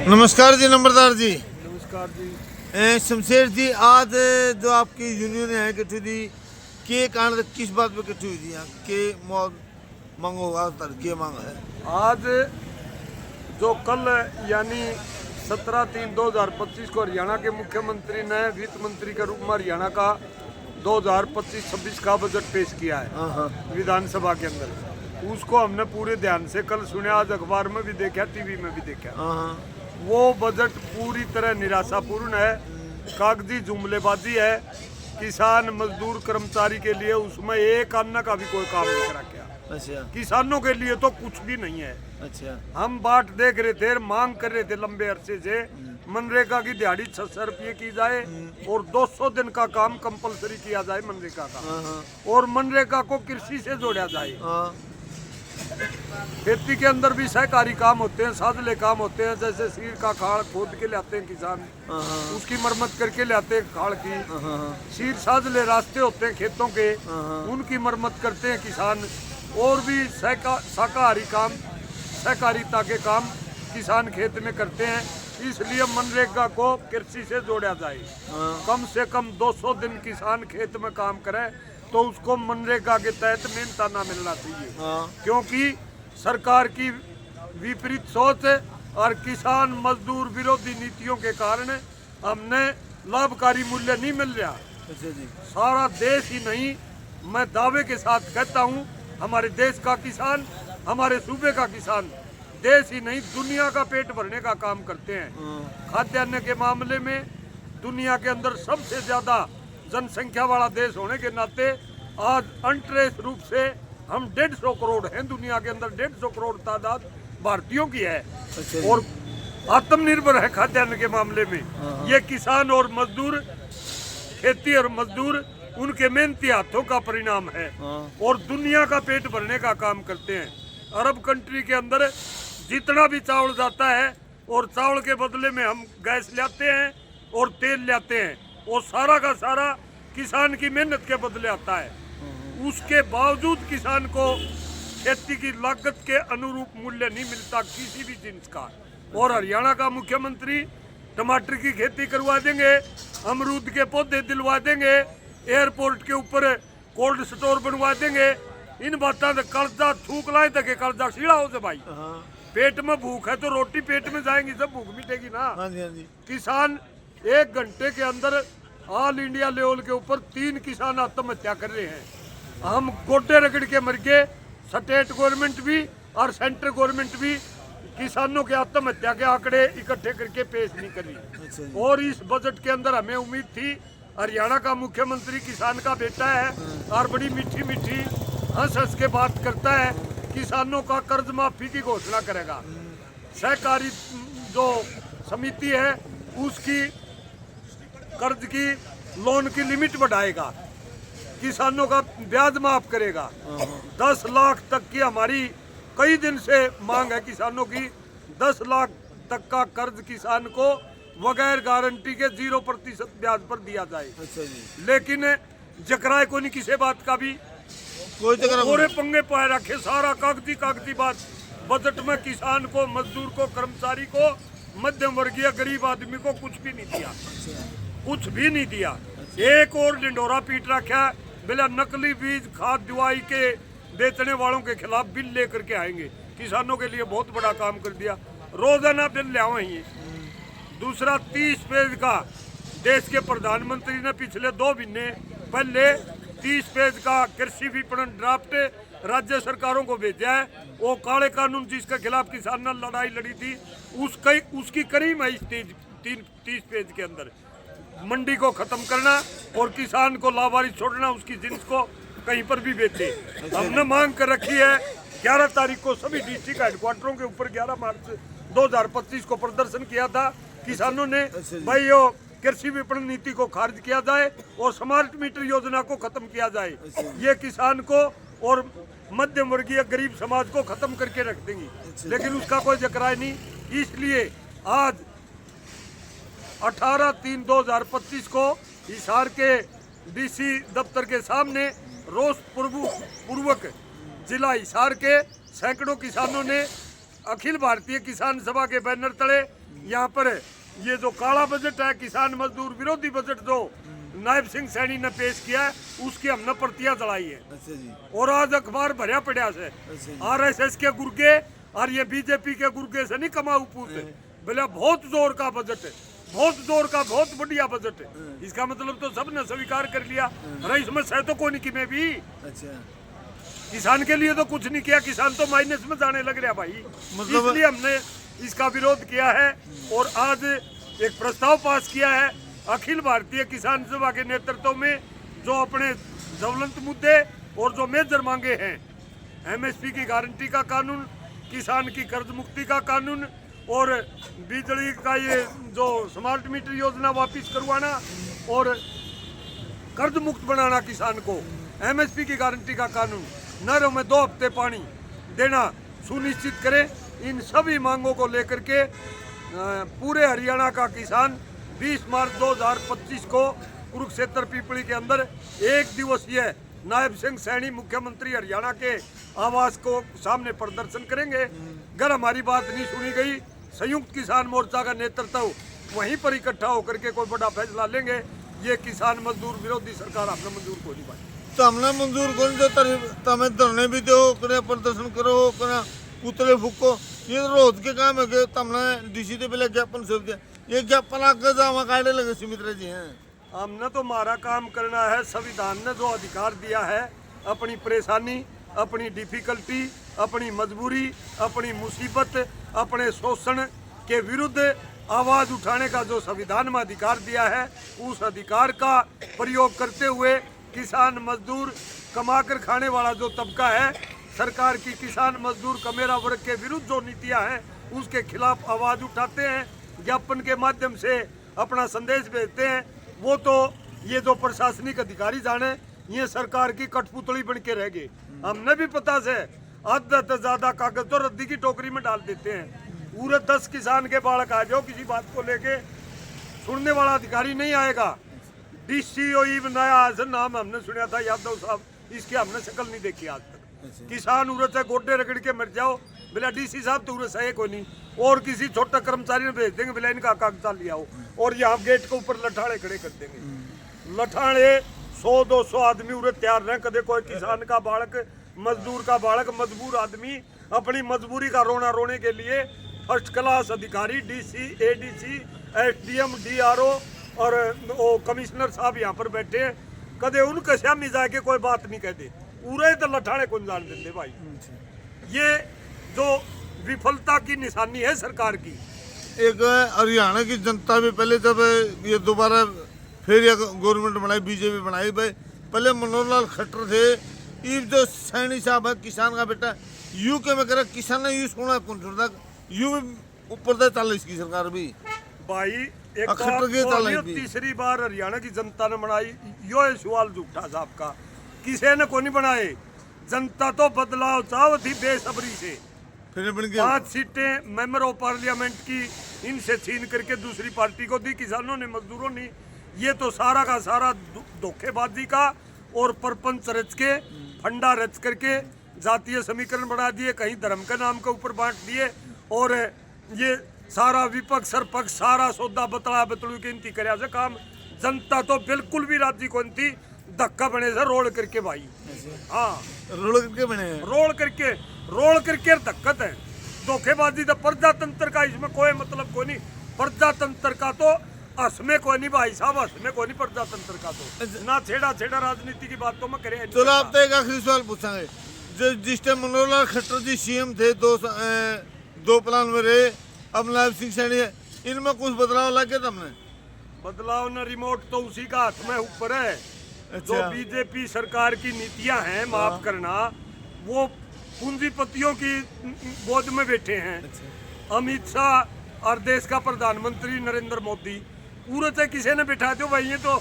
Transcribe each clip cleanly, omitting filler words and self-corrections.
नमस्कार जी, नंबरदार जी। नमस्कार जी। शमशेर जी, आज जो आपकी यूनियन है इकट्ठी थी, के कारण किस बात पे इकट्ठी हुई थी? यहाँ के मांगो के मांग है आज जो कल यानी 17/3/2025 को हरियाणा के मुख्यमंत्री ने वित्त मंत्री के रूप में हरियाणा का 2025-26 का बजट पेश किया है विधानसभा के अंदर। उसको हमने पूरे ध्यान से कल सुना, आज अखबार में भी देखा, टीवी में भी देखा। वो बजट पूरी तरह निराशापूर्ण है, कागजी जुमलेबाजी है। किसान मजदूर कर्मचारी के लिए उसमें एक अन्ना का भी कोई काम नहीं करा क्या। अच्छा। किसानों के लिए तो कुछ भी नहीं है। अच्छा। हम बाट देख रहे थे, मांग कर रहे थे लंबे अरसे से, मनरेगा की दिहाड़ी 600 रुपये की जाए और 200 दिन का काम कंपलसरी किया जाए मनरेगा का, और मनरेगा को कृषि से जोड़ा जाए। खेती के अंदर भी सहकारी काम होते हैं, साझले काम होते हैं, जैसे सीर का खाड़ खोद के लाते हैं किसान, उसकी मरम्मत करके लाते हैं खाड़ की। सीर साझले रास्ते होते हैं खेतों के, उनकी मरम्मत करते हैं किसान। और भी शाकाहारी काम, सहकारिता के काम किसान खेत में करते हैं। इसलिए मनरेगा को कृषि से जोड़ा जाए। कम से कम 200 दिन किसान खेत में काम करे तो उसको मनरेगा के तहत मेहनताना मिलना चाहिए। क्योंकि सरकार की विपरीत सोच और किसान मजदूर विरोधी नीतियों के कारण हमने लाभकारी मूल्य नहीं मिल रहा। सारा देश ही नहीं, मैं दावे के साथ कहता हूँ, हमारे देश का किसान, हमारे सूबे का किसान, देश ही नहीं दुनिया का पेट भरने का काम करते हैं। खाद्यान्न के मामले में दुनिया के अंदर सबसे ज्यादा जनसंख्या वाला देश होने के नाते आज अनट्रेस रूप से हम 150 करोड़ हैं। दुनिया के अंदर 150 करोड़ तादाद भारतीयों की है और आत्मनिर्भर है खाद्यान्न के मामले में। ये किसान और मजदूर, खेती और मजदूर उनके मेहनती हाथों का परिणाम है और दुनिया का पेट भरने का काम करते हैं। अरब कंट्री के अंदर जितना भी चावल जाता है और चावल के बदले में हम गैस लाते हैं और तेल लाते हैं, वो सारा का सारा किसान की मेहनत के बदले आता है। उसके बावजूद किसान को खेती की लागत के अनुरूप मूल्य नहीं मिलता किसी भी जिन्स का। और हरियाणा का मुख्यमंत्री टमाटर की खेती करवा देंगे, अमरूद के पौधे दिलवा देंगे, एयरपोर्ट के ऊपर कोल्ड स्टोर बनवा देंगे। इन बातों से कर्जा थूक लाए तक कर्जा सीढ़ा हो से भाई। पेट में भूख है तो रोटी पेट में जाएंगी, सब भूख मिटेगी ना। किसान 1 घंटे के अंदर ऑल इंडिया लेवल के ऊपर 3 किसान आत्महत्या कर रहे हैं। हम गोड्डे रगड़ के मर गए। स्टेट गवर्नमेंट भी और सेंट्रल गवर्नमेंट भी किसानों के आत्महत्या के आंकड़े इकट्ठे करके पेश नहीं कर रही। और इस बजट के अंदर हमें उम्मीद थी, हरियाणा का मुख्यमंत्री किसान का बेटा है और बड़ी मीठी मीठी हंस हंस के बात करता है, किसानों का कर्ज माफी की घोषणा करेगा, सहकारी जो समिति है उसकी कर्ज की लोन की लिमिट बढ़ाएगा, किसानों का ब्याज माफ करेगा। 10 लाख तक की हमारी कई दिन से मांग है किसानों की। 10 लाख तक का कर्ज किसान को बगैर गारंटी के 0% ब्याज पर दिया जाए। लेकिन जकराए को नहीं किसी बात का भी, पूरे पंगे पाए रखे, सारा कागजी बात। बजट में किसान को, मजदूर को, कर्मचारी को, मध्यम वर्गीय गरीब आदमी को कुछ भी नहीं दिया, कुछ भी नहीं दिया। एक और ढिंडोरा पीट रखा, बिना नकली बीज खाद दवाई के बेचने वालों के खिलाफ बिल लेकर के आएंगे। किसानों के लिए बहुत बड़ा काम कर दिया, रोजाना बिल ले आए। दूसरा 30 पेज का देश के प्रधानमंत्री ने पिछले 2 महीने पहले 30 पेज का कृषि विपणन ड्राफ्ट राज्य सरकारों को भेजा है। वो काले कानून जिसके खिलाफ किसान ने लड़ाई लड़ी थी उसकी करीब है इस 30 पेज के अंदर। मंडी को खत्म करना और किसान को लावारिस छोड़ना, उसकी जिन्स को कहीं पर भी बेचे। हमने मांग कर रखी है 11 तारीख को सभी डिस्ट्रिक्ट हेडक्वार्टरों के ऊपर 11 मार्च 2025 को प्रदर्शन किया था किसानों ने। भाई यो कृषि विपणन नीति को खारिज किया जाए और स्मार्ट मीटर योजना को खत्म किया जाए। ये किसान को और मध्यम वर्गीय गरीब समाज को खत्म करके रख देंगी, लेकिन उसका कोई जिक्र नहीं। इसलिए आज 18/3/2025 को हिसार के डीसी दफ्तर के सामने रोष पूर्वक जिला हिसार के सैकड़ों किसानों ने अखिल भारतीय किसान सभा के बैनर तले यहाँ पर ये जो काला बजट है, किसान मजदूर विरोधी बजट जो नायब सिंह सैनी ने पेश किया है, उसकी हमने प्रतियां चढ़ाई है। अच्छा जी। और आज अखबार भरिया पड़ा से अच्छा जी। RSS के गुर्गे और ये बीजेपी के गुर्गे से नहीं कमाऊ पूत, बोले बहुत जोर का बजट है, बहुत जोर का, बहुत बढ़िया बजट है। इसका मतलब तो सबने स्वीकार कर लिया। अरे इसमें सह तो कोई नहीं कि मैं भी अच्छा, किसान के लिए तो कुछ नहीं किया, किसान तो माइनस में जाने लग रहा भाई। मतलब- इसलिए हमने इसका विरोध किया है और आज एक प्रस्ताव पास किया है अखिल भारतीय किसान सभा के नेतृत्व में, जो अपने ज्वलंत मुद्दे और जो मेजर मांगे हैं, MSP की गारंटी का कानून, किसान की कर्ज मुक्ति का कानून और बिजली का ये जो स्मार्ट मीटर योजना वापस करवाना और कर्ज मुक्त बनाना किसान को, MSP की गारंटी का कानून, नहरों में 2 हफ्ते पानी देना सुनिश्चित करें। इन सभी मांगों को लेकर के पूरे हरियाणा का किसान 20 मार्च 2025 को कुरुक्षेत्र पीपली के अंदर 1 दिवसीय नायब सिंह सैनी मुख्यमंत्री हरियाणा के आवास को सामने प्रदर्शन करेंगे। अगर हमारी बात नहीं सुनी गई, संयुक्त किसान मोर्चा का नेतृत्व वहीं पर इकट्ठा होकर के कोई बड़ा फैसला लेंगे। ये किसान मजदूर विरोधी सरकार हमने मंजूर को नहीं पाई। तो हमने मंजूर को जो तमें धरने भी दो, करे प्रदर्शन करो, करे पुतले फूको, ये रोज के काम है कि तुमने DC पे पहले ज्ञापन सौंप दिया, ये ज्ञापन आगे जावा काटे लगे सुमित्रा जी हैं। हमने तो हमारा काम करना है। संविधान ने जो अधिकार दिया है, अपनी परेशानी, अपनी डिफिकल्टी, अपनी मजबूरी, अपनी मुसीबत, अपने शोषण के विरुद्ध आवाज उठाने का जो संविधान में अधिकार दिया है, उस अधिकार का प्रयोग करते हुए किसान मजदूर कमाकर खाने वाला जो तबका है, सरकार की किसान मजदूर कमेरा वर्ग के विरुद्ध जो नीतियां हैं, उसके खिलाफ आवाज उठाते हैं, ज्ञापन के माध्यम से अपना संदेश भेजते हैं। वो तो ये जो प्रशासनिक अधिकारी जाने, ये सरकार की कठपुतली बन के रह गए। हमने भी पता से आधा से ज्यादा कागज तो रद्दी की टोकरी में डाल देते हैं। पूरे 10 किसान के बालक आ जाओ, किसी बात को लेके सुनने वाला अधिकारी नहीं आएगा। DCOE बनाया, आज नाम हमने सुना था यादव साहब, इसकी हमने शक्ल नहीं देखी आज तक। किसान उरत से गोड्डे रगड़ के मर जाओ, बोला DC साहब तो उरत है कोई नहीं, और किसी छोटा कर्मचारी ने भेज देंगे, बोला इनका कागजात लिया हो, और यहाँ गेट के ऊपर लठाड़े खड़े कर देंगे। लठाड़े 100-200 आदमी उरे तैयार रहे, कदे कोई किसान का बालक, मजदूर का बालक, मजबूर आदमी अपनी मजबूरी का रोना रोने के लिए फर्स्ट क्लास अधिकारी DC, ADC, SDM, DRO और वो कमिश्नर साहब यहाँ पर बैठे हैं, कदे उनके सामने जाके कोई बात नहीं कहते, उरे तो लठाड़े कौन जान देते भाई। ये जो विफलता की निशानी है सरकार की। एक हरियाणा की जनता भी पहले जब ये दोबारा फिर ये गवर्नमेंट बनाई, BJP बनाई भाई, पहले मनोहर लाल खट्टर थे, ये जो सैनी साहब है किसान का बेटा, UK में करे किसान ने यू सुना कौन सुनता, यू ऊपर से चल इसकी सरकार भी भाई। एक खट्टर की तो तालीम भी। तीसरी बार हरियाणा की जनता ने बनाई, यो है सवाल झूठा साहब का, किसी ने को नहीं बनाए। जनता तो बदलाव चाह थी बेसब्री से। फिर बन के 5 सीटें मेंबर ऑफ पार्लियामेंट की इनसे छीन करके दूसरी पार्टी को दी, किसानों ने, मजदूरों ने। ये तो सारा का सारा धोखेबाजी का और परपंच रच के, फंडा रच करके जातीय समीकरण बढ़ा दिए, कहीं धर्म के नाम के ऊपर बांट दिए, और ये सारा विपक्ष सरपक्ष सारा सौदा बतला बतलू के इनती करया से काम। जनता तो बिल्कुल भी राजी कौन थी, धक्का बने से रोल करके भाई। हाँ, रोल करके बने हैं। रोल करके धक्कत है। धोखेबाजी तो प्रजातंत्र का इसमें कोई मतलब कोई नहीं। प्रजातंत्र का तो असमें कोई नहीं भाई साहब, असमें कोई नहीं प्रजातंत्र का तो ना छेड़ा राजनीति की बात तो मैं करे। चलो आप तो एक आखिरी सवाल पूछेंगे, जो जिस टाइम मनोहर लाल खट्टर जी CM थे, दो प्लान में रहे, अब नायब सिंह सैनी है, इनमें कुछ बदलाव लगे तुमने? बदलाव न रिमोट तो उसी का हाथ में ऊपर है। जो BJP सरकार की नीतियां हैं, माफ करना, वो पूंजीपतियों की बोझ में बैठे हैं। अमित शाह और देश का प्रधानमंत्री नरेंद्र मोदी, पूरे से किसी ने बिठा दो भाई, ये तो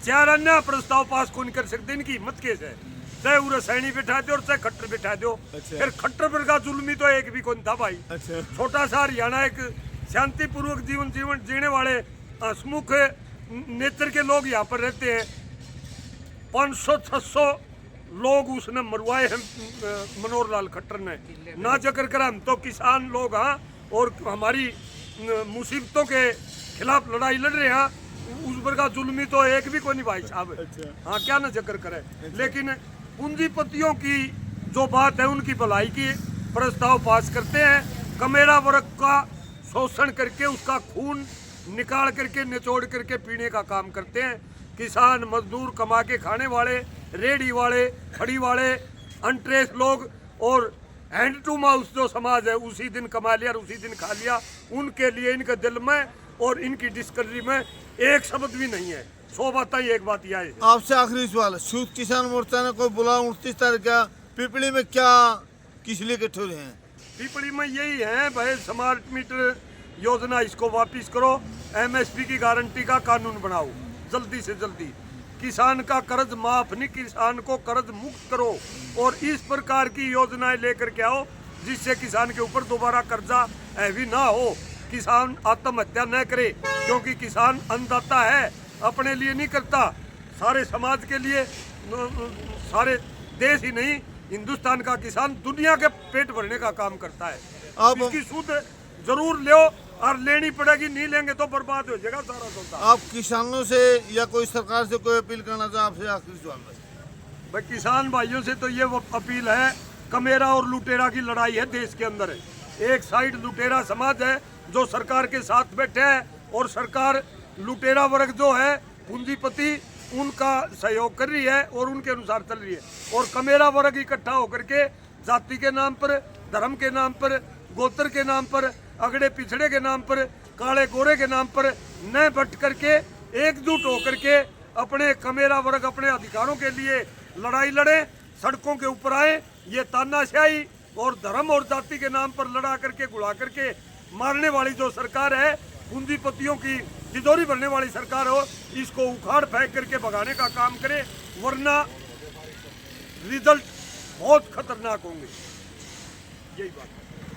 4 अन्य प्रस्ताव पास कौन कर सकते, इनकी हिम्मत कैसे है। चाहे उरे सैनी बिठा दो और चाहे खट्टर बिठा दो। फिर खट्टर पर का जुल्मी तो एक भी कौन था भाई। छोटा सा हरियाणा एक शांतिपूर्वक जीवन जीने वाले हंसमुख नेत्र के लोग यहाँ पर रहते हैं। 500-600 लोग उसने मरवाए हैं मनोहर लाल खट्टर ने, ना जकर कर हम तो किसान लोग। हाँ, और हमारी मुसीबतों के खिलाफ लड़ाई लड़ रहे हैं, उस पर का जुल्मी तो एक भी कोई नहीं भाई साहब। हाँ, क्या ना जिक्र करे। लेकिन पूंजीपतियों की जो बात है, उनकी भलाई की प्रस्ताव पास करते हैं, कमेरा वर्ग का शोषण करके उसका खून निकाल करके निचोड़ करके पीने का काम करते हैं। किसान मजदूर, कमा के खाने वाले, रेडी वाले, फड़ी वाले, अनट्रेस लोग और हैंड टू माउथ जो समाज है, उसी दिन कमा लिया और उसी दिन खा लिया, उनके लिए इनके दिल में और इनकी डिस्कवरी में एक शब्द भी नहीं है। 100 बात ही एक बात यह है। आपसे आखिरी सवाल, संयुक्त किसान मोर्चा ने कोई बुला 29 तारीख का पिपली में क्या किस लिए इकट्ठे हो रहे हैं? पीपली में यही है भाई, स्मार्ट मीटर योजना इसको वापिस करो, MSP की गारंटी का कानून बनाओ जल्दी से जल्दी, किसान का कर्ज माफ नहीं, किसान को कर्ज मुक्त करो और इस प्रकार की योजनाएं लेकर के आओ जिससे किसान के ऊपर दोबारा कर्जा हैवी ना हो, किसान आत्महत्या न करे, क्योंकि किसान अन्नदाता है, अपने लिए नहीं करता, सारे समाज के लिए, सारे देश ही नहीं, हिंदुस्तान का किसान दुनिया के पेट भरने का काम करता है। अब इसकी सूद जरूर लो और लेनी पड़ेगी, नहीं लेंगे तो बर्बाद हो जाएगा सारा सौदा। आप किसानों से या कोई सरकार से कोई अपील करना चाहें? आपसे आखिरी सवाल भाई, किसान भाइयों से तो ये वो अपील है, कमेरा और लुटेरा की लड़ाई है देश के अंदर। एक साइड लुटेरा समाज है जो सरकार के साथ बैठे है और सरकार लुटेरा वर्ग जो है पूंजीपति, उनका सहयोग कर रही है और उनके अनुसार चल रही है, और कमेरा वर्ग इकट्ठा होकर के जाति के नाम पर, धर्म के नाम पर, गोत्र के नाम पर, अगड़े पिछड़े के नाम पर, काले गोरे के नाम पर न बट करके एकजुट होकर के अपने कमेरा वर्ग अपने अधिकारों के लिए लड़ाई लड़े, सड़कों के ऊपर आए। ये तानाशाही और धर्म और जाति के नाम पर लड़ा करके गुड़ा करके मारने वाली जो सरकार है, पूंजीपतियों की तिजोरी भरने वाली सरकार हो, इसको उखाड़ फेंक करके भगाने का काम करे, वरना रिजल्ट बहुत खतरनाक होंगे। यही बात है।